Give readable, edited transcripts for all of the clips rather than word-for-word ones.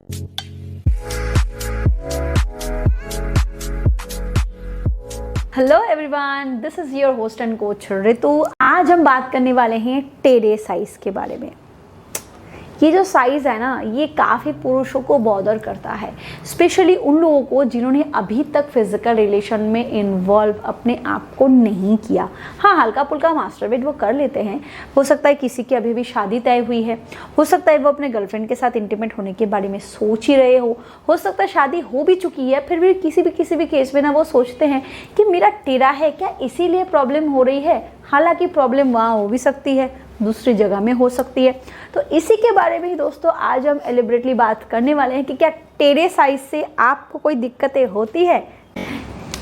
Hello everyone, this is your host and coach Ritu. आज हम बात करने वाले हैं टेढ़े साइज़ के बारे में। ये जो साइज़ है ना, ये काफ़ी पुरुषों को बॉदर करता है, स्पेशली उन लोगों को जिन्होंने अभी तक फिजिकल रिलेशन में इन्वॉल्व अपने आप को नहीं किया। हाँ, हल्का फुल्का मास्टरबेट वो कर लेते हैं। हो सकता है किसी की अभी भी शादी तय हुई है, हो सकता है वो अपने गर्लफ्रेंड के साथ इंटीमेट होने के बारे में सोच ही रहे हो सकता है शादी हो भी चुकी है, फिर भी किसी भी केस में ना वो सोचते हैं कि मेरा टेढ़ा है क्या, इसीलिए प्रॉब्लम हो रही है। हालांकि प्रॉब्लम वहाँ हो भी सकती है, दूसरी जगह में हो सकती है। तो इसी के बारे में ही दोस्तों आज हम एलिबरेटली बात करने वाले हैं कि क्या टेढ़े साइज से आपको कोई दिक्कतें होती है।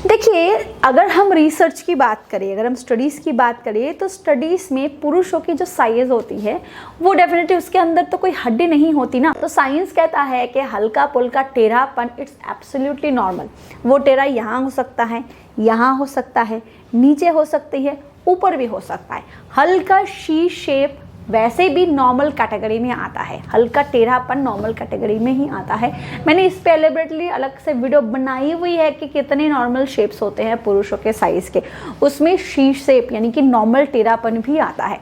देखिए, अगर हम रिसर्च की बात करें, अगर हम स्टडीज़ की बात करें, तो स्टडीज़ में पुरुषों की जो साइज़ होती है वो डेफिनेटली उसके अंदर तो कोई हड्डी नहीं होती ना। तो साइंस कहता है कि हल्का पुल्का टेढ़ापन इट्स एब्सोल्युटली नॉर्मल। वो टेढ़ा यहाँ हो सकता है, यहाँ हो सकता है, नीचे हो सकती है, ऊपर भी हो सकता है। हल्का शी शेप वैसे भी नॉर्मल कैटेगरी में आता है, हल्का टेढ़ापन नॉर्मल कैटेगरी में ही आता है। मैंने इस पे एलिबरेटली अलग से वीडियो बनाई हुई है कि कितने नॉर्मल शेप्स होते हैं पुरुषों के साइज़ के, उसमें शी शेप यानी कि नॉर्मल टेढ़ापन भी आता है।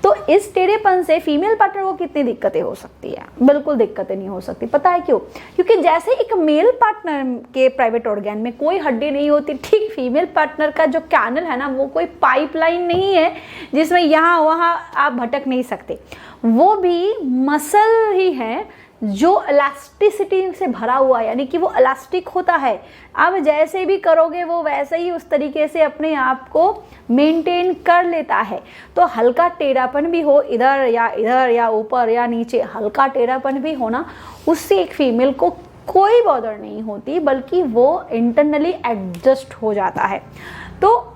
तो इस टेढ़ेपन से फीमेल पार्टनर को कितनी दिक्कतें हो सकती है? बिल्कुल दिक्कतें नहीं हो सकती। पता है क्यों? क्योंकि जैसे एक मेल पार्टनर के प्राइवेट ऑर्गन में कोई हड्डी नहीं होती, ठीक फीमेल पार्टनर का जो कैनल है ना, वो कोई पाइपलाइन नहीं है जिसमें यहाँ वहाँ आप भटक नहीं सकते। वो भी मसल ही है जो इलास्टिसिटी से भरा हुआ है, यानी कि वो इलास्टिक होता है। अब जैसे भी करोगे वो वैसे ही उस तरीके से अपने आप को मेंटेन कर लेता है। तो हल्का टेढ़ापन भी हो, इधर या ऊपर या नीचे, हल्का टेढ़ापन भी होना, उससे एक फीमेल को कोई बॉदर नहीं होती, बल्कि वो इंटरनली एडजस्ट हो जाता है। तो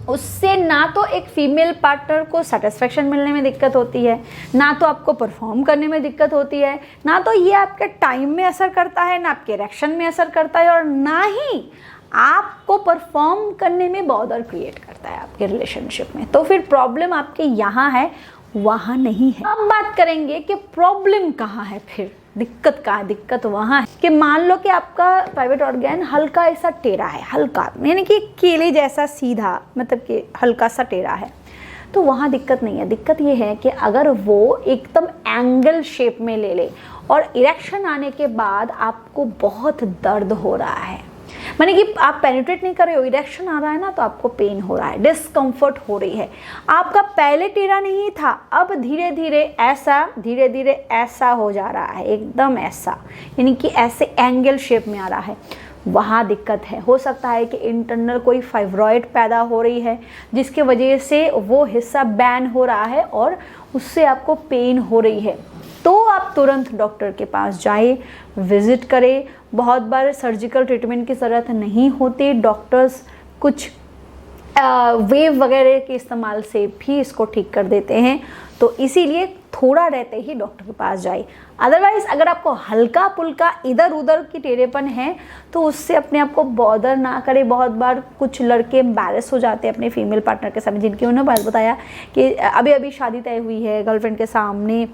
उससे ना तो एक फीमेल पार्टनर को सेटिस्फेक्शन मिलने में दिक्कत होती है, ना तो आपको परफॉर्म करने में दिक्कत होती है, ना तो ये आपके टाइम में असर करता है, ना आपके इरेक्शन में असर करता है, और ना ही आपको परफॉर्म करने में बॉदर क्रिएट करता है आपके रिलेशनशिप में। तो फिर प्रॉब्लम आपके यहाँ है, वहाँ नहीं है। अब बात करेंगे कि प्रॉब्लम कहाँ है, फिर दिक्कत कहाँ है। दिक्कत वहाँ है कि मान लो कि आपका प्राइवेट ऑर्गन हल्का ऐसा टेढ़ा है, हल्का यानी कि केले जैसा सीधा, मतलब कि हल्का सा टेढ़ा है, तो वहाँ दिक्कत नहीं है। दिक्कत ये है कि अगर वो एकदम एंगल शेप में ले ले और इरेक्शन आने के बाद आपको बहुत दर्द हो रहा है, माने कि आप पेनिट्रेट नहीं कर रहे हो, इरेक्शन आ रहा है ना, तो आपको पेन हो रहा है, डिस्कम्फर्ट हो रही है। आपका पहले टेढ़ा नहीं था, अब धीरे धीरे ऐसा हो जा रहा है, एकदम ऐसा, यानी कि ऐसे एंगल शेप में आ रहा है, वहाँ दिक्कत है। हो सकता है कि इंटरनल कोई फाइब्रॉइड पैदा हो रही है जिसके वजह से वो हिस्सा बैन हो रहा है और उससे आपको पेन हो रही है। तो आप तुरंत डॉक्टर के पास जाए, विजिट करें। बहुत बार सर्जिकल ट्रीटमेंट की ज़रूरत नहीं होती, डॉक्टर्स कुछ वेव वगैरह के इस्तेमाल से भी इसको ठीक कर देते हैं। तो इसीलिए थोड़ा रहते ही डॉक्टर के पास जाए। अदरवाइज़ अगर आपको हल्का पुल्का इधर उधर की टेढ़ेपन है तो उससे अपने आप को बॉदर ना करें। बहुत बार कुछ लड़के एम्बैरेस हो जाते हैं अपने फीमेल पार्टनर के सामने, जिनकी उन्होंने बताया कि अभी अभी शादी तय हुई है, गर्लफ्रेंड के सामने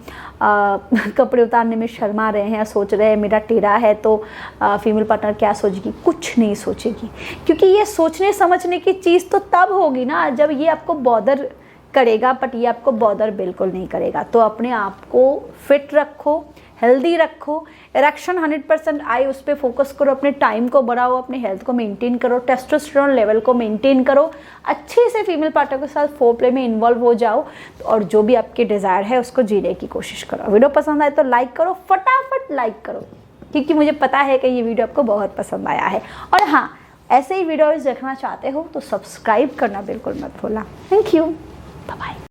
कपड़े उतारने में शर्मा रहे हैं, सोच रहे हैं मेरा टेढ़ा है तो फीमेल पार्टनर क्या सोचेगी। कुछ नहीं सोचेगी, क्योंकि ये सोचने समझने की चीज़ तो तब होगी ना जब ये आपको बॉदर करेगा, बट ये आपको बॉदर बिल्कुल नहीं करेगा। तो अपने आप को फिट रखो, हेल्दी रखो, इरेक्शन 100% आए उस पर फोकस करो, अपने टाइम को बढ़ाओ, अपने हेल्थ को मेंटेन करो, टेस्टोस्टेरोन लेवल को मेंटेन करो, अच्छे से फीमेल पार्टनर के साथ फोरप्ले में इन्वॉल्व हो जाओ, और जो भी आपकी डिज़ायर है उसको जीने की कोशिश करो। वीडियो पसंद आए तो लाइक करो, फटाफट लाइक करो, क्योंकि मुझे पता है कि ये वीडियो आपको बहुत पसंद आया है। और हाँ, ऐसे ही वीडियोज़ देखना चाहते हो तो सब्सक्राइब करना बिल्कुल मत भूलना। Thank you, bye bye.